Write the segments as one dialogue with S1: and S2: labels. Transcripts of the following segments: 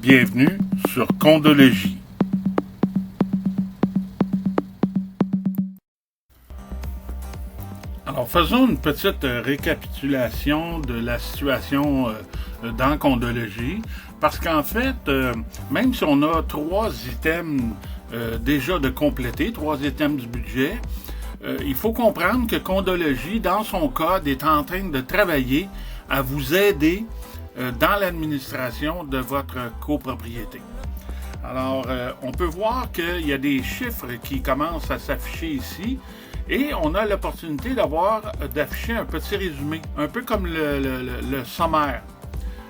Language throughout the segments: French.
S1: Bienvenue sur Condologie. Alors, faisons une petite récapitulation de la situation dans Condologie, parce qu'en fait, même si on a 3 items déjà de compléter, 3 items du budget, il faut comprendre que Condologie, dans son code, est en train de travailler à vous aider dans l'administration de votre copropriété. Alors, on peut voir qu'il y a des chiffres qui commencent à s'afficher ici et on a l'opportunité d'afficher un petit résumé, un peu comme le sommaire.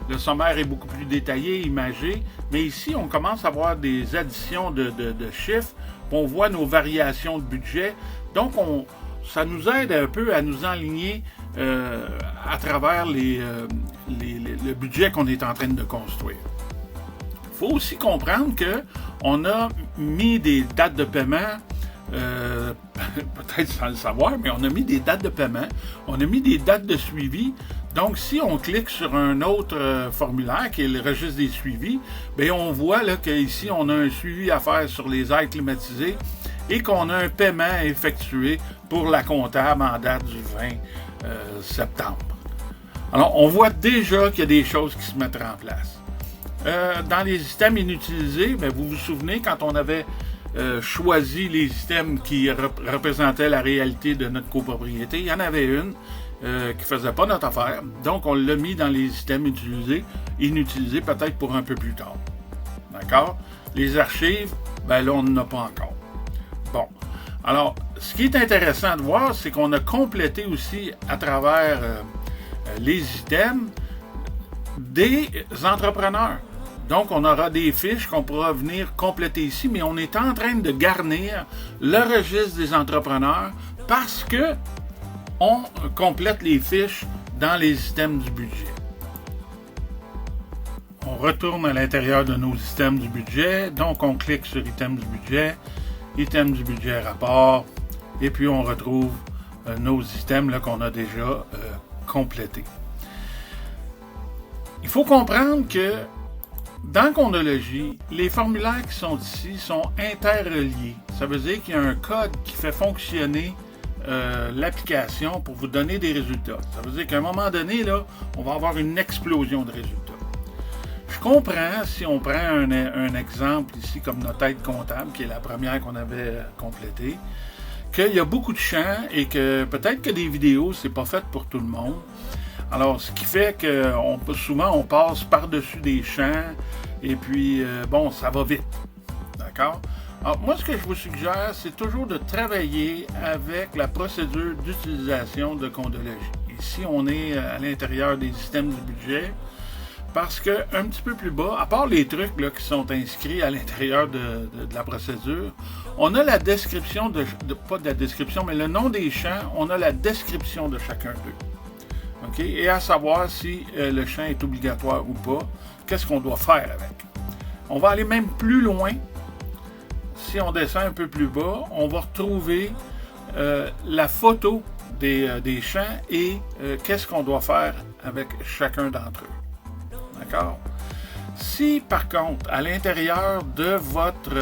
S1: Le sommaire est beaucoup plus détaillé, imagé, mais ici, on commence à voir des additions de chiffres, on voit nos variations de budget. Donc, ça nous aide un peu à nous enligner à travers le budget qu'on est en train de construire. Il faut aussi comprendre qu'on a mis des dates de paiement, peut-être sans le savoir, mais on a mis des dates de paiement, on a mis des dates de suivi. Donc, si on clique sur un autre formulaire, qui est le registre des suivis, bien, on voit là, qu'ici, on a un suivi à faire sur les aides climatisées et qu'on a un paiement effectué pour la comptable en date du 20 septembre. Alors, on voit déjà qu'il y a des choses qui se mettent en place. Dans les items inutilisés, bien, vous vous souvenez quand on avait choisi les items qui représentaient la réalité de notre copropriété, il y en avait une qui ne faisait pas notre affaire. Donc, on l'a mis dans les items inutilisés, peut-être pour un peu plus tard. D'accord? Les archives, ben là, on n'en a pas encore. Bon. Alors, ce qui est intéressant de voir, c'est qu'on a complété aussi à travers les items des entrepreneurs. Donc, on aura des fiches qu'on pourra venir compléter ici, mais on est en train de garnir le registre des entrepreneurs parce que on complète les fiches dans les items du budget. On retourne à l'intérieur de nos items du budget, donc on clique sur items du budget rapport, et puis on retrouve nos items là, qu'on a déjà complétés. Il faut comprendre que dans Condologie, les formulaires qui sont ici sont interreliés. Ça veut dire qu'il y a un code qui fait fonctionner l'application pour vous donner des résultats. Ça veut dire qu'à un moment donné, là, on va avoir une explosion de résultats. Je comprends, si on prend un exemple ici comme notre aide comptable, qui est la première qu'on avait complétée, qu'il y a beaucoup de champs et que peut-être que des vidéos, c'est pas fait pour tout le monde. Alors, ce qui fait que souvent, on passe par-dessus des champs et puis, bon, ça va vite. D'accord? Alors, moi, ce que je vous suggère, c'est toujours de travailler avec la procédure d'utilisation de Condologie. Ici, on est à l'intérieur des systèmes du budget parce qu'un petit peu plus bas, à part les trucs là, qui sont inscrits à l'intérieur de la procédure, on a la description, pas de la description, mais le nom des champs, on a la description de chacun d'eux. Okay? Et à savoir si le champ est obligatoire ou pas, qu'est-ce qu'on doit faire avec. On va aller même plus loin. Si on descend un peu plus bas, on va retrouver la photo des champs et qu'est-ce qu'on doit faire avec chacun d'entre eux. D'accord? Si, par contre, à l'intérieur de votre...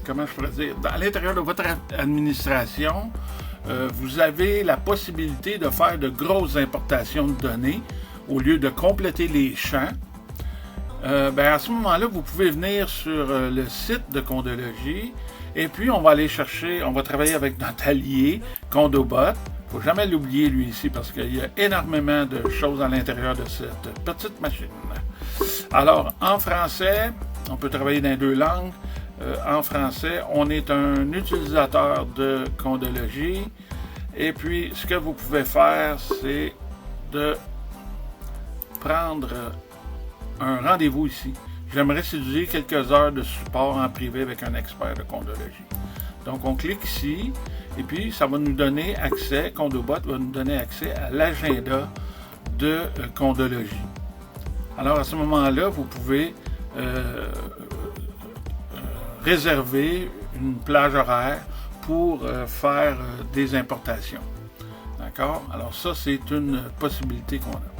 S1: comment je pourrais dire? À l'intérieur de votre administration, vous avez la possibilité de faire de grosses importations de données au lieu de compléter les champs. Ben à ce moment-là, vous pouvez venir sur le site de Condologie et puis on va aller chercher, on va travailler avec notre allié Condobot. Il ne faut jamais l'oublier lui ici parce qu'il y a énormément de choses à l'intérieur de cette petite machine. Alors, en français, on peut travailler dans 2 langues. En français, on est un utilisateur de Condologie et puis ce que vous pouvez faire, c'est de prendre un rendez-vous ici. J'aimerais séduire quelques heures de support en privé avec un expert de Condologie. Donc, on clique ici et puis ça va nous donner accès, Condobot va nous donner accès à l'agenda de Condologie. Alors, à ce moment-là, vous pouvez réserver une plage horaire pour faire des importations. D'accord? Alors, ça, c'est une possibilité qu'on a.